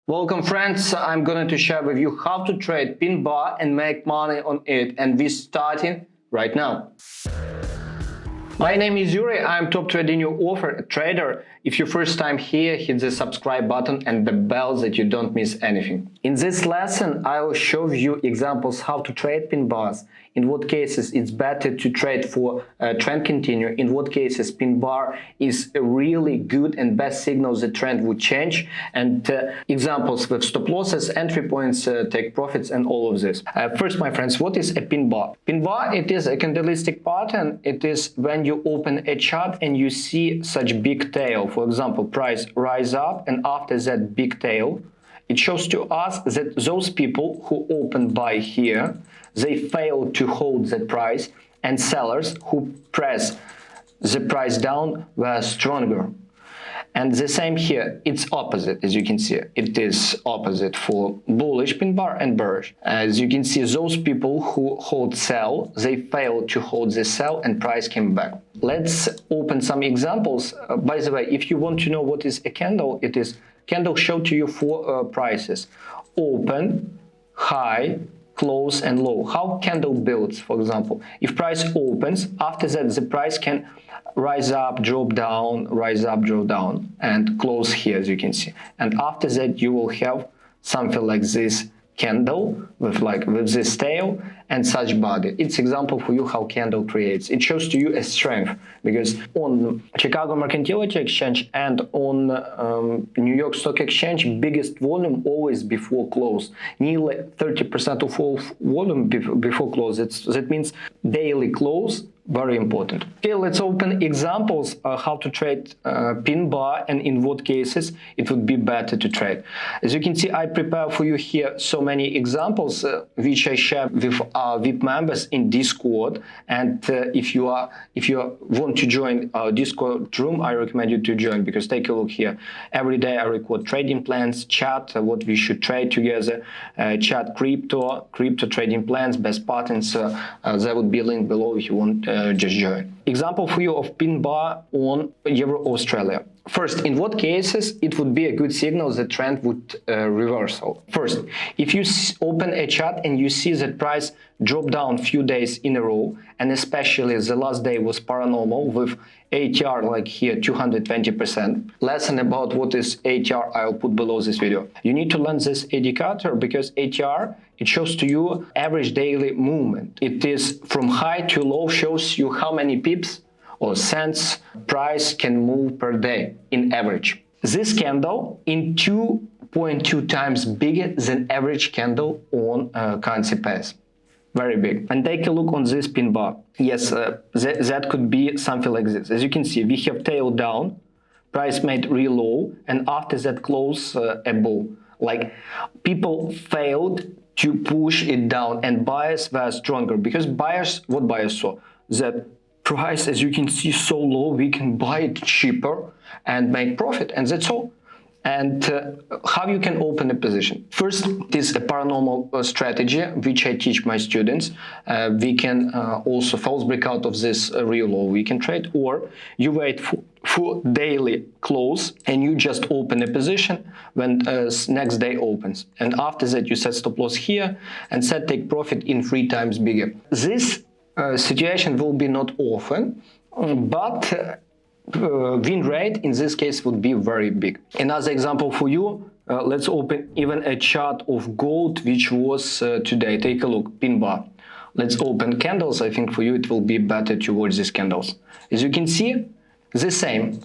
Welcome friends, I'm going to share with you how to trade Pin Bar and make money on it, and we're starting right now. My name is Yuri, I'm top trading new offer trader. If you're first time here, hit the subscribe button and the bell that you don't miss anything. In this lesson, I will show you examples how to trade pin bars, in what cases it's better to trade for trend continue, in what cases pin bar is a really good and best signal the trend would change, and examples with stop losses, entry points, take profits, and all of this. First, my friends, what is a pin bar? Pin bar, it is a candlestick pattern. It is when you open a chart and you see such big tail. For example, price rise up, and after that big tail, it shows to us that those people who open buy here, they fail to hold the price, and sellers who press the price down were stronger. And the same here, it's opposite, as you can see. It is opposite for bullish pin bar and bearish. As you can see, those people who hold sell, they fail to hold the sell and price came back. Let's open some examples. By the way, if you want to know what is a candle, it is candle show to you four prices: open, high, close, and low. How candle builds, for example, if price opens, after that the price can rise up, drop down, rise up, drop down, and close here, as you can see. And after that you will have something like this candle with this tail and such body. It's example for you how candle creates. It shows to you a strength, because on Chicago Mercantility Exchange and on New York Stock Exchange, biggest volume always before close. Nearly 30% of all volume before close. That means daily close. Very important. Okay, let's open examples how to trade pin bar and in what cases it would be better to trade. As you can see, I prepare for you here so many examples which I share with our VIP members in Discord. And if you want to join our Discord room, I recommend you to join, because take a look here. Every day I record trading plans, chat what we should trade together, chat crypto trading plans, best patterns. There would be a link below if you want. Just join. Example for you of pin bar on Euro Australia. First, in what cases it would be a good signal the trend would reversal? First, if you open a chart and you see that price drop down few days in a row, and especially the last day was paranormal with ATR like here 220%. Lesson about what is ATR I'll put below this video. You need to learn this indicator, because ATR, it shows to you average daily movement. It is from high to low, shows you how many pips or cents price can move per day in average. This candle in 2.2 times bigger than average candle on currency pairs. Very big. And take a look on this pin bar. Yes, that could be something like this. As you can see, we have tail down, price made real low, and after that close above. Like people failed to push it down, and buyers were stronger, because what buyers saw? That price, as you can see, so low, we can buy it cheaper and make profit, and that's all. And how you can open a position? First, it is a paranormal strategy which I teach my students. We can also false breakout of this real low we can trade, or you wait for daily close and you just open a position when next day opens, and after that you set stop loss here and set take profit in 3 times bigger. This situation will be not often, but win rate in this case would be very big. Another example for you, let's open even a chart of gold which was today. Take a look, pin bar. Let's open candles. I think for you it will be better towards these candles. As you can see, the same,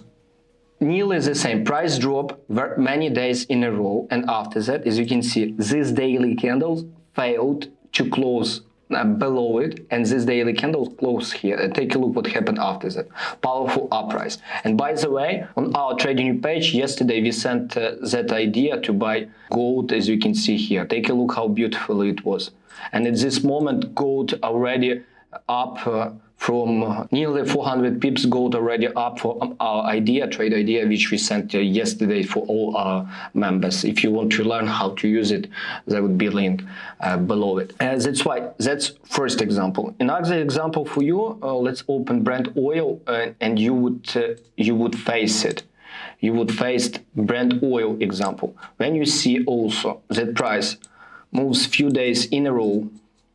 nearly the same price drop many days in a row, and after that, as you can see, these daily candles failed to close below it, and this daily candle close here. Take a look what happened after that. Powerful uprise. And by the way, on our trading page yesterday we sent that idea to buy gold, as you can see here. Take a look how beautiful it was. And at this moment gold already up from nearly 400 pips, gold already up for our trade idea, which we sent yesterday for all our members. If you want to learn how to use it, there would be a link below it. That's first example. Another example for you, let's open Brent Oil, and you would face it. you would face Brent Oil example. When you see also that price moves few days in a row,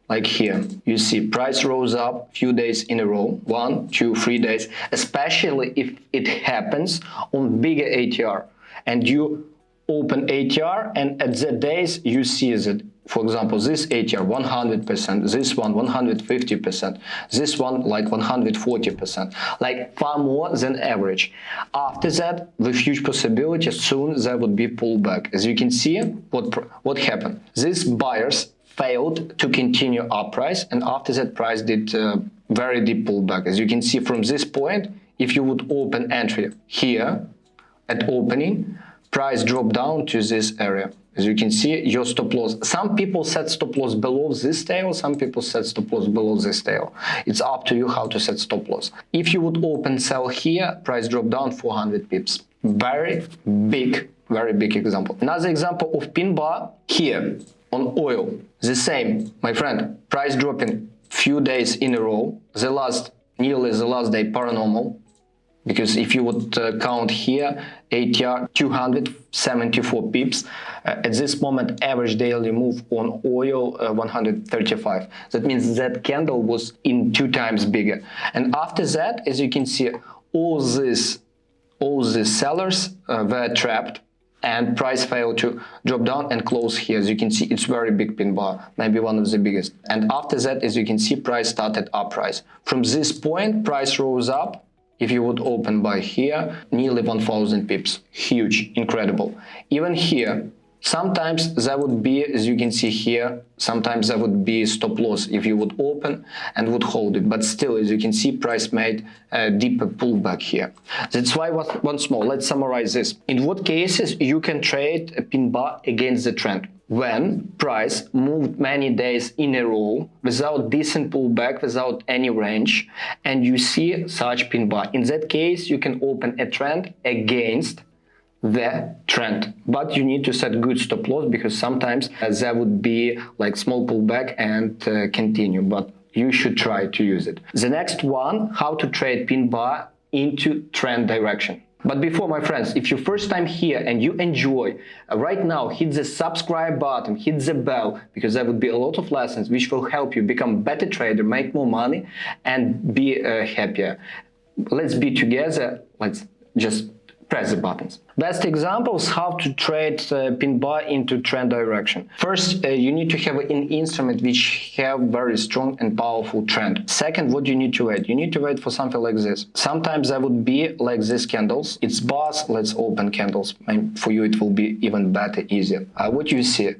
like here, you see price rose up few days in a row, 1, 2, 3 days, especially if it happens on bigger ATR, and you open ATR and at the days you see that, for example, this ATR 100%, this one 150%, this one like 140%, like far more than average. After that, with huge possibility, soon there would be pullback. As you can see, what happened? These buyers failed to continue up price, and after that price did very deep pullback. As you can see from this point, if you would open entry here at opening, price dropped down to this area. As you can see, your stop loss. Some people set stop loss below this tail, some people set stop loss below this tail. It's up to you how to set stop loss. If you would open sell here, price dropped down 400 pips. Very big example. Another example of Pin Bar here on oil. The same, my friend, price dropping few days in a row. Nearly the last day paranormal. Because if you would count here, ATR 274 pips. At this moment, average daily move on oil 135. That means that candle was in 2 times bigger. And after that, as you can see, all these sellers were trapped, and price failed to drop down and close here. As you can see, it's very big Pin Bar, maybe one of the biggest. And after that, as you can see, price started uprise. From this point, price rose up. If you would open by here, nearly 1000 pips. Huge, incredible. Even here, sometimes there would be, as you can see here, sometimes there would be stop loss if you would open and would hold it. But still, as you can see, price made a deeper pullback here. That's why, once more, let's summarize this. In what cases you can trade a Pin Bar against the trend? When price moved many days in a row without decent pullback, without any range, and you see such Pin Bar. In that case, you can open a trend against the trend, but you need to set good stop loss, because sometimes there would be like small pullback and continue, but you should try to use it. The next one, how to trade Pin Bar into trend direction. But before, my friends, if you're first time here and you enjoy, right now hit the subscribe button, hit the bell, because there would be a lot of lessons which will help you become a better trader, make more money, and be happier. Let's be together. Let's just press the buttons. Best examples how to trade Pin Bar into trend direction. First, you need to have an instrument which have very strong and powerful trend. Second, what you need to wait? You need to wait for something like this. Sometimes there would be like these candles. It's bars. Let's open candles. And for you, it will be even better, easier. What you see?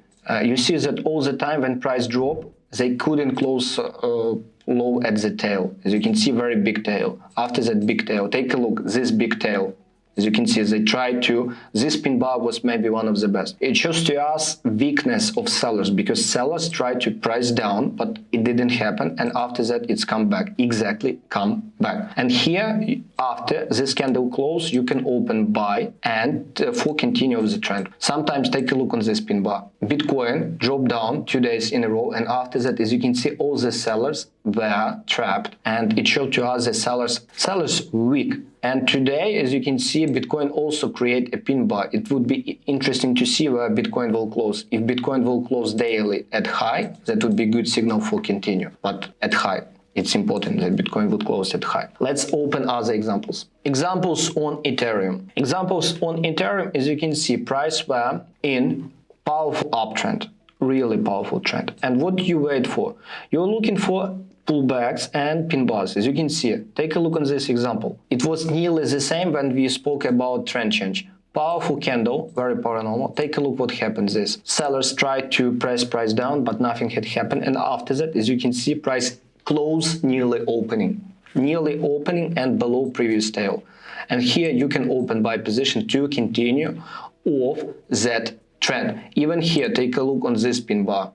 You see that all the time when price drop, they couldn't close low at the tail. As you can see, very big tail. After that big tail, take a look. This big tail. As you can see, they tried to, this Pin Bar was maybe one of the best. It shows to us weakness of sellers, because sellers tried to price down, but it didn't happen. And after that, it's come back. Exactly, come back. And here, after this candle close, you can open buy and for continue of the trend. Sometimes take a look on this Pin Bar. Bitcoin dropped down 2 days in a row. And after that, as you can see, all the sellers were trapped. And it showed to us the sellers weak. And today, as you can see, Bitcoin also create a Pin Bar. It would be interesting to see where Bitcoin will close. If Bitcoin will close daily at high, that would be good signal for continue. But at high, it's important that Bitcoin would close at high. Let's open other examples. Examples on Ethereum. Examples on Ethereum, as you can see, price were in powerful uptrend, really powerful trend. And what do you wait for? You're looking for pullbacks and Pin Bars. As you can see, take a look on this example. It was nearly the same when we spoke about trend change. Powerful candle, very paranormal. Take a look what happened this. Sellers tried to press price down, but nothing had happened. And after that, as you can see, price closed nearly opening and below previous tail. And here you can open buy position to continue of that trend. Even here, take a look on this Pin Bar.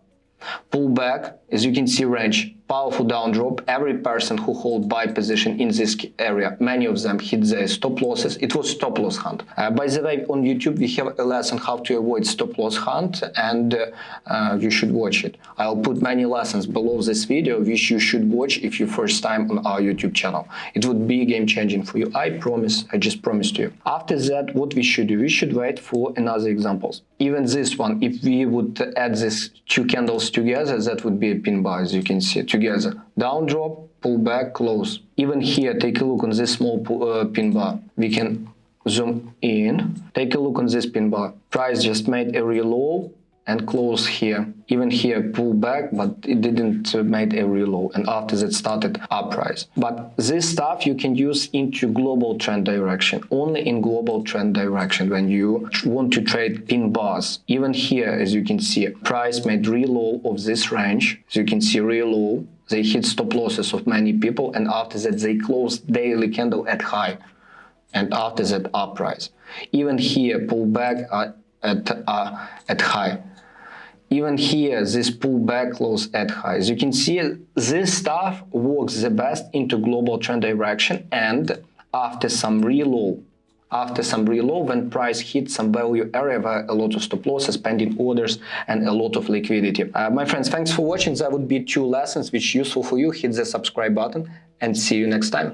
Pullback, as you can see, range. powerful down drop. Every person who hold buy position in this area, many of them hit their stop losses. It was stop loss hunt. By the way, on YouTube we have a lesson how to avoid stop loss hunt, and you should watch it. I'll put many lessons below this video which you should watch if you first time on our YouTube channel. It would be game changing for you. I promise. I just promised you. After that, what we should do? We should wait for another examples. Even this one, if we would add these two candles together, that would be a pin bar, as you can see, together. Down drop, pull back, close. Even here, take a look on this small pin bar. We can zoom in. Take a look on this pin bar. Price just made a real low and close here. Even here, pull back, but it didn't make a real low, and after that started uprise. But this stuff you can use into global trend direction, only in global trend direction when you want to trade pin bars. Even here, as you can see, price made real low of this range. As you can see, real low. They hit stop losses of many people, and after that they closed daily candle at high, and after that uprise. Even here, pull back at high. Even here, this pullback close at high. As you can see, this stuff works the best into global trend direction, and after some real low, when price hits some value area where a lot of stop losses, pending orders, and a lot of liquidity. My friends, thanks for watching. That would be 2 lessons which useful for you. Hit the subscribe button and see you next time.